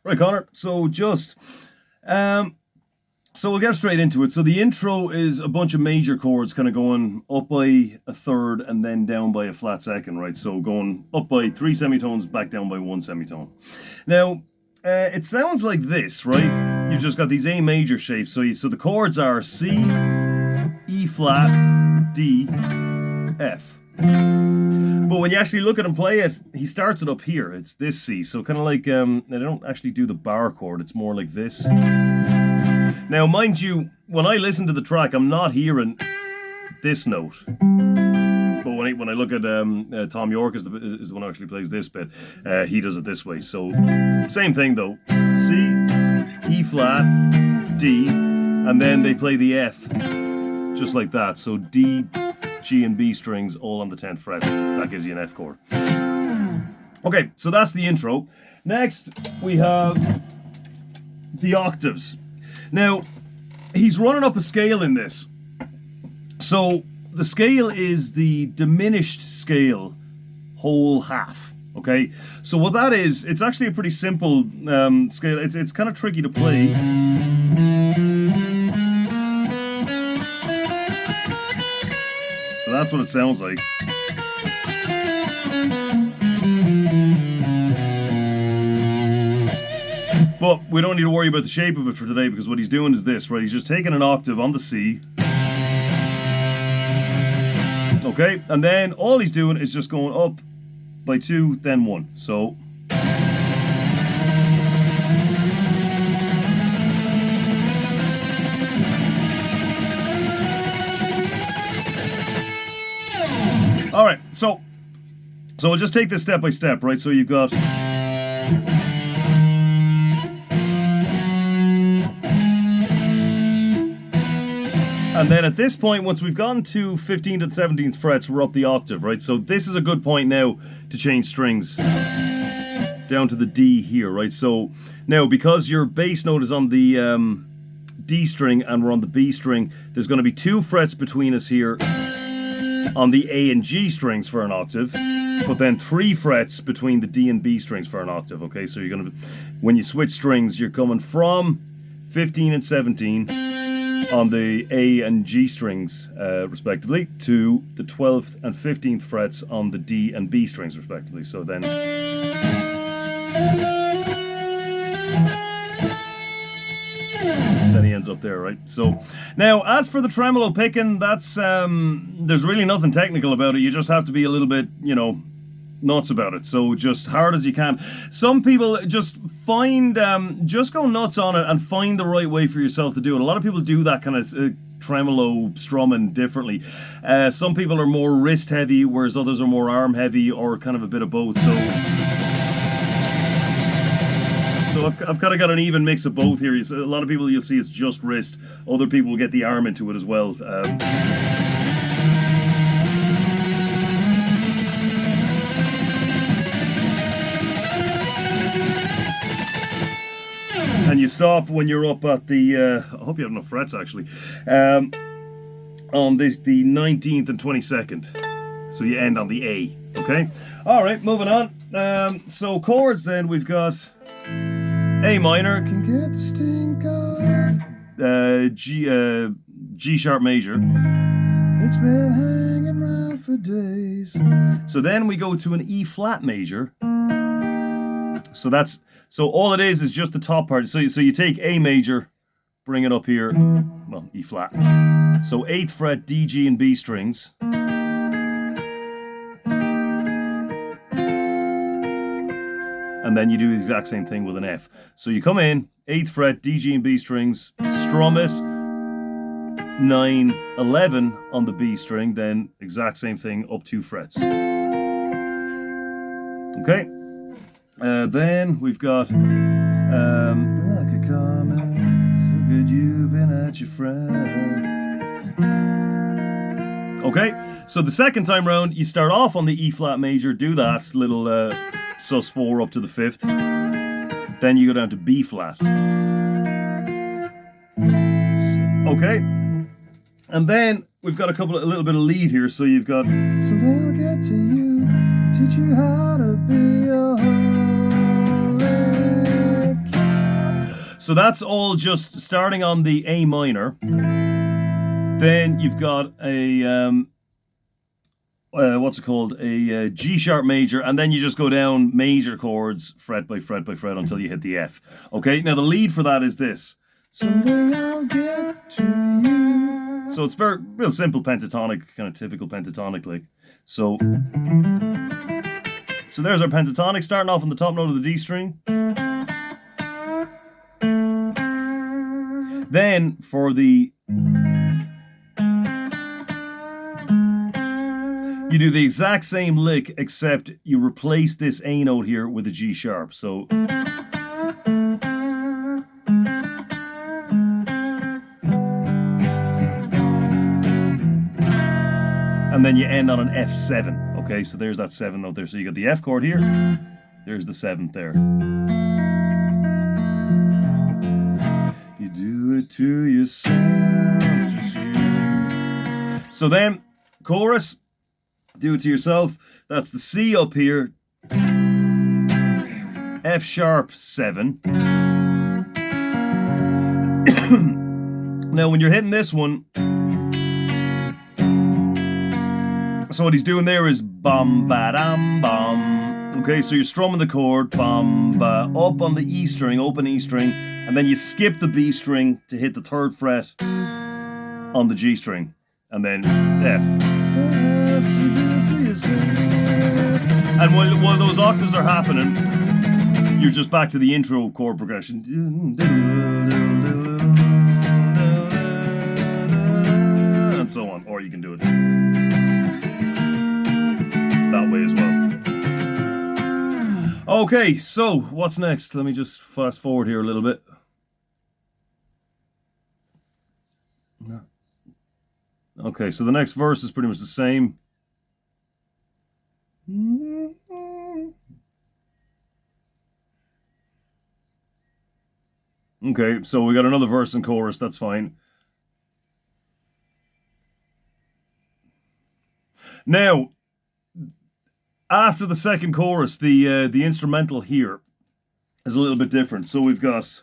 Right, Connor. So we'll get straight into it. So the intro is a bunch of major chords kind of going up by a third and then down by a flat second, right? So going up by 3 semitones, back down by 1 semitone. Now, it sounds like this, right? You've just got these A major shapes. So the chords are C, E flat, D, F. But when you actually look at him play it, he starts it up here. It's this C. So kind of like, they don't actually do the bar chord. It's more like this. Now, mind you, when I listen to the track, I'm not hearing this note. But when I look at Tom York is the one who actually plays this bit, he does it this way. So same thing though. C, E flat, D, and then they play the F just like that. So D, G, and B strings all on the 10th fret. That gives you an F chord. Okay, so that's the intro. Next, we have the octaves. Now, he's running up a scale in this. So the scale is the diminished scale whole half. Okay, so what that is, it's actually a pretty simple scale. It's kind of tricky to play. So that's what it sounds like. But we don't need to worry about the shape of it for today, because what he's doing is this, right? He's just taking an octave on the C. Okay, and then all he's doing is just going up by 2, then 1. So all right, so we'll just take this step by step, right? So you've got and then at this point, once we've gone to 15th and 17th frets, we're up the octave, right? So this is a good point now to change strings down to the D here, right? So now, because your bass note is on the D string and we're on the B string, there's going to be 2 frets between us here on the A and G strings for an octave, but then 3 frets between the D and B strings for an octave, okay? So you're going to, when you switch strings, you're coming from 15 and 17 on the A and G strings, respectively, to the 12th and 15th frets on the D and B strings, respectively. So then he ends up there, right? So now, as for the tremolo picking, that's there's really nothing technical about it. You just have to be a little bit, nuts about it. So just hard as you can. Some people just find, just go nuts on it and find the right way for yourself to do it. A lot of people do that kind of tremolo strumming differently. Some people are more wrist heavy, whereas others are more arm heavy, or kind of a bit of both. So I've kind of got an even mix of both here. So a lot of people, you'll see it's just wrist. Other people will get the arm into it as well. And you stop when you're up at the, I hope you have enough frets actually, on this, the 19th and 22nd. So you end on the A, okay? All right, moving on. So chords then, we've got A minor, can get the stink of, G sharp major. It's been hanging around for days. So then we go to an E flat major. So all it is just the top part. So you take A major, bring it up here, well, E flat. So 8th fret, D, G, and B strings. And then you do the exact same thing with an F. So you come in, 8th fret, D, G, and B strings, strum it, 9, 11 on the B string, then exact same thing up 2 frets. Okay. Then we've got like a comment, so good you've been at your friend. Okay, so the second time round, you start off on the E flat major, do that little sus4 up to the 5th. Then you go down to B flat. Okay, and then we've got a little bit of lead here. So you've got someday I'll get to you, teach you how to be a hurricane. So that's all just starting on the A minor. Then you've got a what's it called? A G sharp major, and then you just go down major chords, fret by fret by fret, until you hit the F. Okay, now the lead for that is this. Someday I'll get to you. So it's real simple pentatonic, kind of typical pentatonic, like. So there's our pentatonic, starting off on the top note of the D string. Then for the you do the exact same lick, except you replace this A note here with a G sharp. So and then you end on an F7. Okay, so there's that 7 note there. So you got the F chord here. There's the 7th there. You do it to yourself. Just you. So then, chorus. Do it to yourself. That's the C up here. F sharp 7. Now when you're hitting this one, so what he's doing there is bum ba dum bum. Okay, so you're strumming the chord bum ba up on the E string, open E string, and then you skip the B string to hit the 3rd fret on the G string, and then F. And while those octaves are happening, you're just back to the intro chord progression. And so on. Or you can do it that way as well. Okay, so what's next? Let me just fast forward here a little bit. Okay, so the next verse is pretty much the same. Okay, so we got another verse and chorus, that's fine. Now, after the second chorus, the instrumental here is a little bit different. So we've got...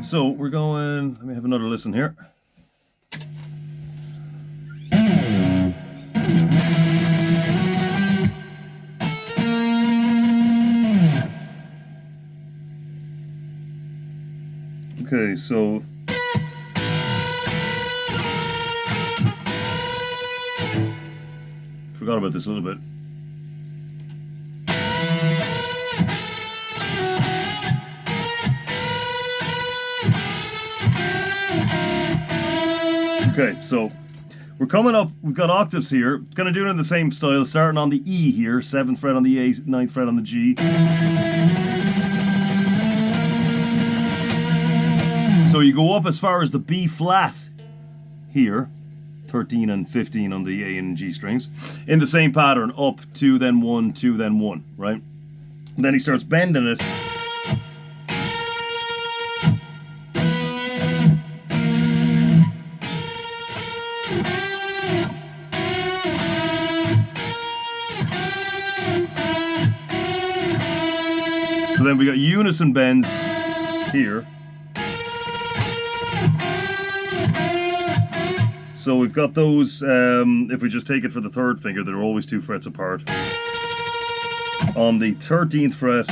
So we're going... Let me have another listen here. Okay, so... Forgot about this a little bit. Okay, so we're coming up, we've got octaves here. Gonna do it in the same style, starting on the E here, 7th fret on the A, 9th fret on the G. So you go up as far as the B flat here, 13 and 15 on the A and G strings, in the same pattern, up, 2, then 1, 2, then 1, right? And then he starts bending it. So then we got unison bends here. So we've got those, if we just take it for the 3rd finger, they're always 2 frets apart. On the 13th fret,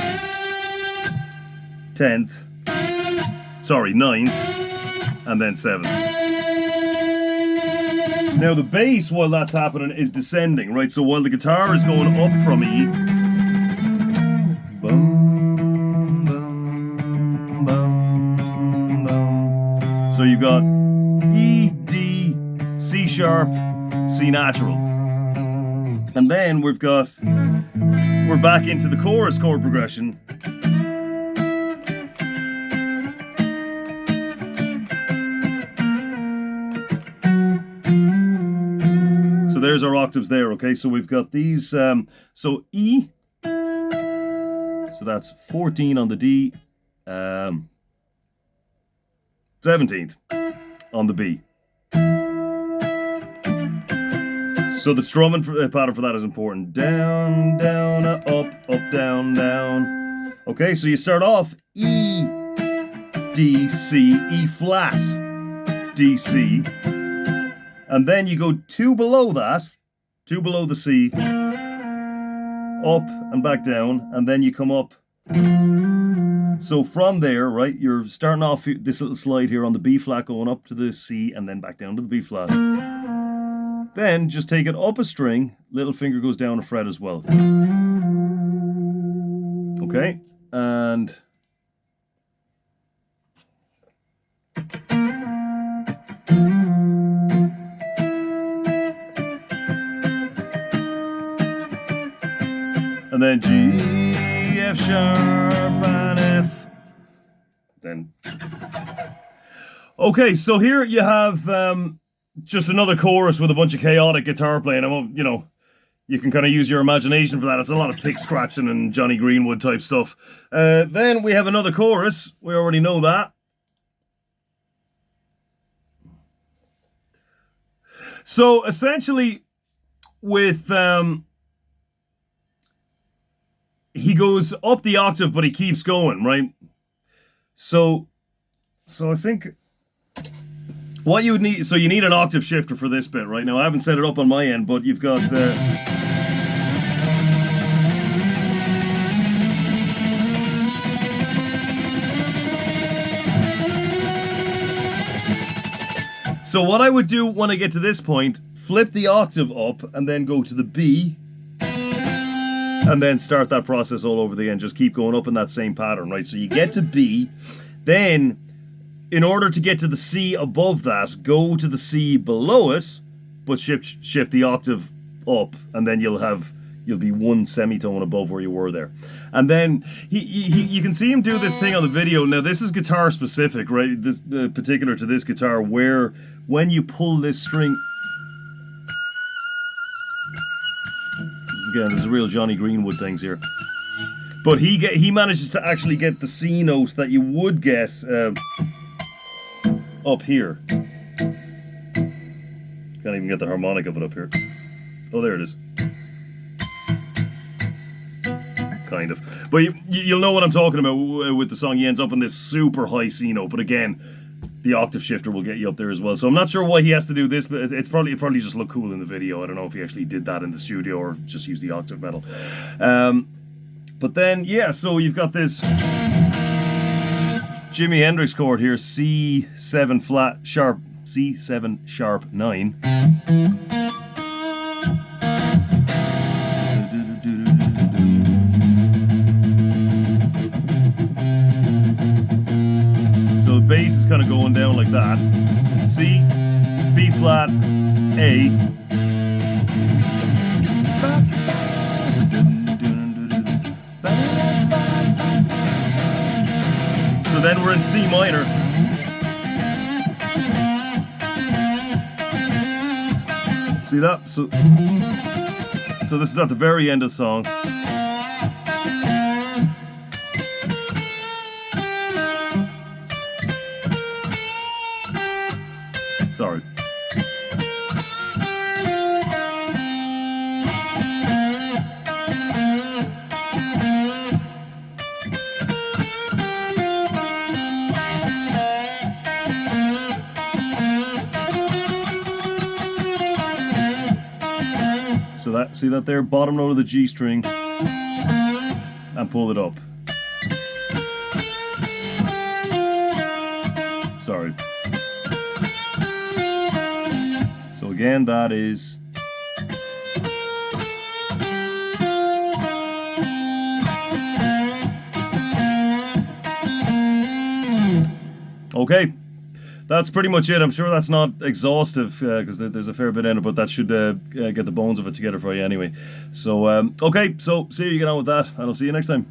10th, sorry, 9th, and then 7th. Now the bass, while that's happening, is descending, right? So while the guitar is going up from E, bum, bum, bum, bum. So you've got E, D, C sharp, C natural. And then we're back into the chorus chord progression. So there's our octaves there, okay? So we've got these, so E, so that's 14 on the D, 17th on the B. So the strumming pattern for that is important. Down, down, up, up, down, down. Okay, so you start off E, D, C, E flat, D, C. And then you go 2 below that, 2 below the C, up and back down, and then you come up. So from there, right, you're starting off this little slide here on the B flat, going up to the C, and then back down to the B flat. Then just take it up a string, little finger goes down a fret as well. Okay, and then G, F sharp, and F. Then. Okay, so here you have just another chorus with a bunch of chaotic guitar playing. You know, you can kind of use your imagination for that. It's a lot of pick scratching and Johnny Greenwood type stuff. Then we have another chorus. We already know that. So essentially, with he goes up the octave, but he keeps going, right? So I think what you would need, so you need an octave shifter for this bit, right? Now I haven't set it up on my end, but you've got so what I would do when I get to this point, flip the octave up and then go to the B, and then start that process all over again. Just keep going up in that same pattern, right? So you get to B, then in order to get to the C above that, go to the C below it, but shift the octave up, and then you'll be 1 semitone above where you were there. And then you can see him do this thing on the video. Now this is guitar specific, right? This particular to this guitar, where when you pull this string. Again, there's real Johnny Greenwood things here. But he manages to actually get the C note that you would get up here. Can't even get the harmonic of it up here. Oh, there it is. Kind of. But you'll know what I'm talking about with the song. He ends up in this super high C note. But again, the octave shifter will get you up there as well. So I'm not sure why he has to do this, but it probably just looked cool in the video. I don't know if he actually did that in the studio or just used the octave pedal. But then, yeah, so you've got this Jimi Hendrix chord here, C7 flat sharp, C7 sharp 9. So the bass is kind of going down like that. C, B flat, A. So then we're in C minor. See that? So this is at the very end of the song. Sorry. So that, see that there? Bottom note of the G string, and pull it up. Sorry. So again, that is. Okay. That's pretty much it. I'm sure that's not exhaustive because there's a fair bit in it, but that should get the bones of it together for you anyway. So, okay, so see you get on with that, and I'll see you next time.